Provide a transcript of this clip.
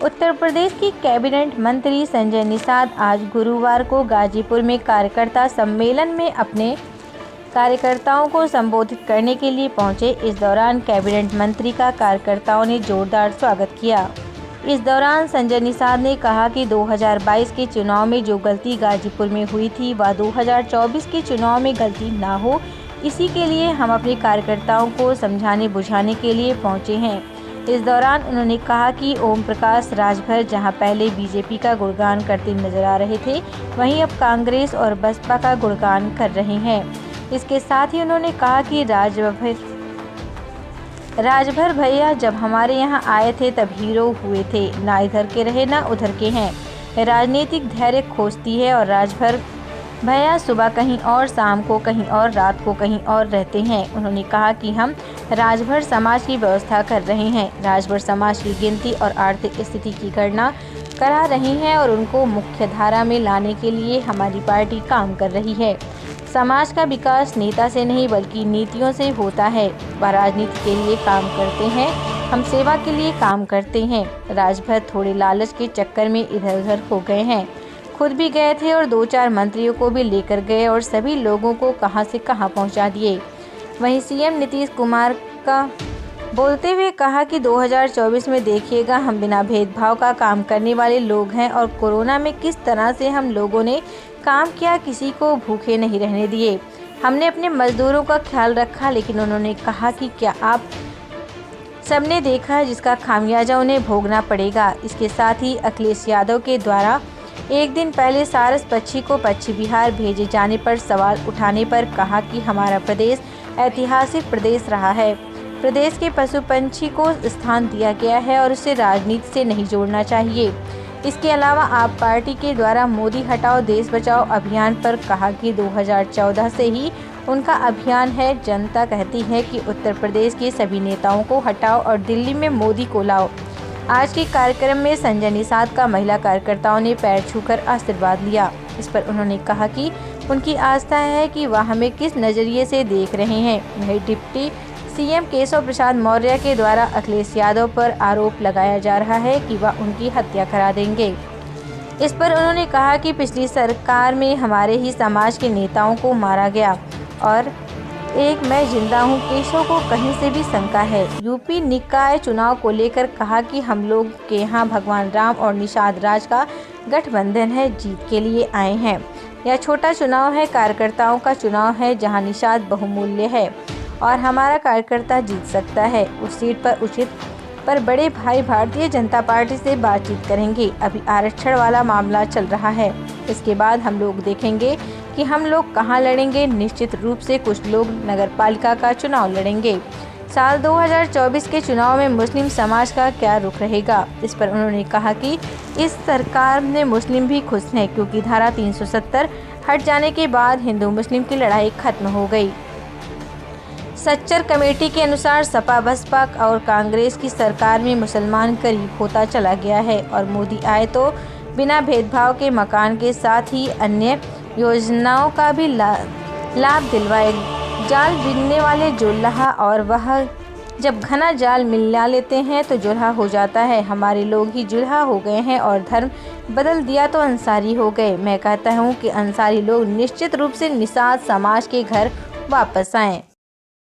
उत्तर प्रदेश की कैबिनेट मंत्री संजय निषाद आज गुरुवार को गाजीपुर में कार्यकर्ता सम्मेलन में अपने कार्यकर्ताओं को संबोधित करने के लिए पहुंचे। इस दौरान कैबिनेट मंत्री का कार्यकर्ताओं ने जोरदार स्वागत किया। इस दौरान संजय निषाद ने कहा कि 2022 के चुनाव में जो गलती गाजीपुर में हुई थी वह 2024 के चुनाव में गलती ना हो, इसी के लिए हम अपने कार्यकर्ताओं को समझाने बुझाने के लिए पहुंचे हैं। इस दौरान उन्होंने कहा कि ओम प्रकाश राजभर जहां पहले बीजेपी का गुणगान करते नजर आ रहे थे, वहीं अब कांग्रेस और बसपा का गुणगान कर रहे हैं। इसके साथ ही उन्होंने कहा कि राजभर भैया जब हमारे यहाँ आए थे तब हीरो हुए थे, ना इधर के रहे ना उधर के हैं। राजनीतिक धैर्य खोजती है और राजभर भैया सुबह कहीं और, शाम को कहीं और, रात को कहीं और रहते हैं। उन्होंने कहा कि हम राजभर समाज की व्यवस्था कर रहे हैं, राजभर समाज की गिनती और आर्थिक स्थिति की गणना करा रही हैं और उनको मुख्य धारा में लाने के लिए हमारी पार्टी काम कर रही है। समाज का विकास नेता से नहीं बल्कि नीतियों से होता है। वह राजनीति के लिए काम करते हैं, हम सेवा के लिए काम करते हैं। राजभर थोड़े लालच के चक्कर में इधर उधर हो गए हैं, खुद भी गए थे और 2-4 मंत्रियों को भी लेकर गए और सभी लोगों को कहां से कहां पहुंचा दिए। वहीं सीएम नीतीश कुमार का बोलते हुए कहा कि 2024 में देखिएगा, हम बिना भेदभाव का काम करने वाले लोग हैं और कोरोना में किस तरह से हम लोगों ने काम किया, किसी को भूखे नहीं रहने दिए। हमने अपने मजदूरों का ख्याल रखा। लेकिन उन्होंने कहा कि क्या आप सबने देखा है जिसका खामियाजा उन्हें भोगना पड़ेगा। इसके साथ ही अखिलेश यादव के द्वारा एक दिन पहले सारस पक्षी को पश्चिम बिहार भेजे जाने पर सवाल उठाने पर कहा कि हमारा प्रदेश ऐतिहासिक प्रदेश रहा है, प्रदेश के पशु पंछी को स्थान दिया गया है और उसे राजनीति से नहीं जोड़ना चाहिए। इसके अलावा आप पार्टी के द्वारा मोदी हटाओ देश बचाओ अभियान पर कहा कि 2014 से ही उनका अभियान है। जनता कहती है कि उत्तर प्रदेश के सभी नेताओं को हटाओ और दिल्ली में मोदी को लाओ। आज के कार्यक्रम में संजय निषाद का महिला कार्यकर्ताओं ने पैर छूकर आशीर्वाद लिया। इस पर उन्होंने कहा कि उनकी आस्था है कि वह हमें किस नज़रिए से देख रहे हैं। वहीं डिप्टी सीएम केशव प्रसाद मौर्य के द्वारा अखिलेश यादव पर आरोप लगाया जा रहा है कि वह उनकी हत्या करा देंगे। इस पर उन्होंने कहा कि पिछली सरकार में हमारे ही समाज के नेताओं को मारा गया और एक मैं जिंदा हूं। केशव को कहीं से भी शंका है। यूपी निकाय चुनाव को लेकर कहा कि हम लोग के यहाँ भगवान राम और निषाद राज का गठबंधन है, जीत के लिए आए हैं। यह छोटा चुनाव है, कार्यकर्ताओं का चुनाव है जहां निषाद बहुमूल्य है और हमारा कार्यकर्ता जीत सकता है। उस सीट पर उचित पर बड़े भाई भारतीय जनता पार्टी से बातचीत करेंगे। अभी आरक्षण वाला मामला चल रहा है, इसके बाद हम लोग देखेंगे कि हम लोग कहां लड़ेंगे। निश्चित रूप से कुछ लोग नगरपालिका का चुनाव लड़ेंगे। साल 2024 के चुनाव में मुस्लिम समाज का क्या रुख रहेगा। इस पर उन्होंने कहा कि इस सरकार में मुस्लिम भी खुश हैं क्योंकि धारा 370 हट जाने के बाद हिंदू मुस्लिम की लड़ाई खत्म हो गई। सच्चर कमेटी के अनुसार सपा बसपा और कांग्रेस की सरकार में मुसलमान करीब होता चला गया है और मोदी आए तो बिना भेदभाव के मकान के साथ ही अन्य योजनाओं का भी लाभ दिलवाए। जाल बिनने वाले जुल्हा और वह जब घना जाल मिला लेते हैं तो जुल्हा हो जाता है। हमारे लोग ही जुल्हा हो गए हैं और धर्म बदल दिया तो अंसारी हो गए। मैं कहता हूँ कि अंसारी लोग निश्चित रूप से निषाद समाज के घर वापस आएं।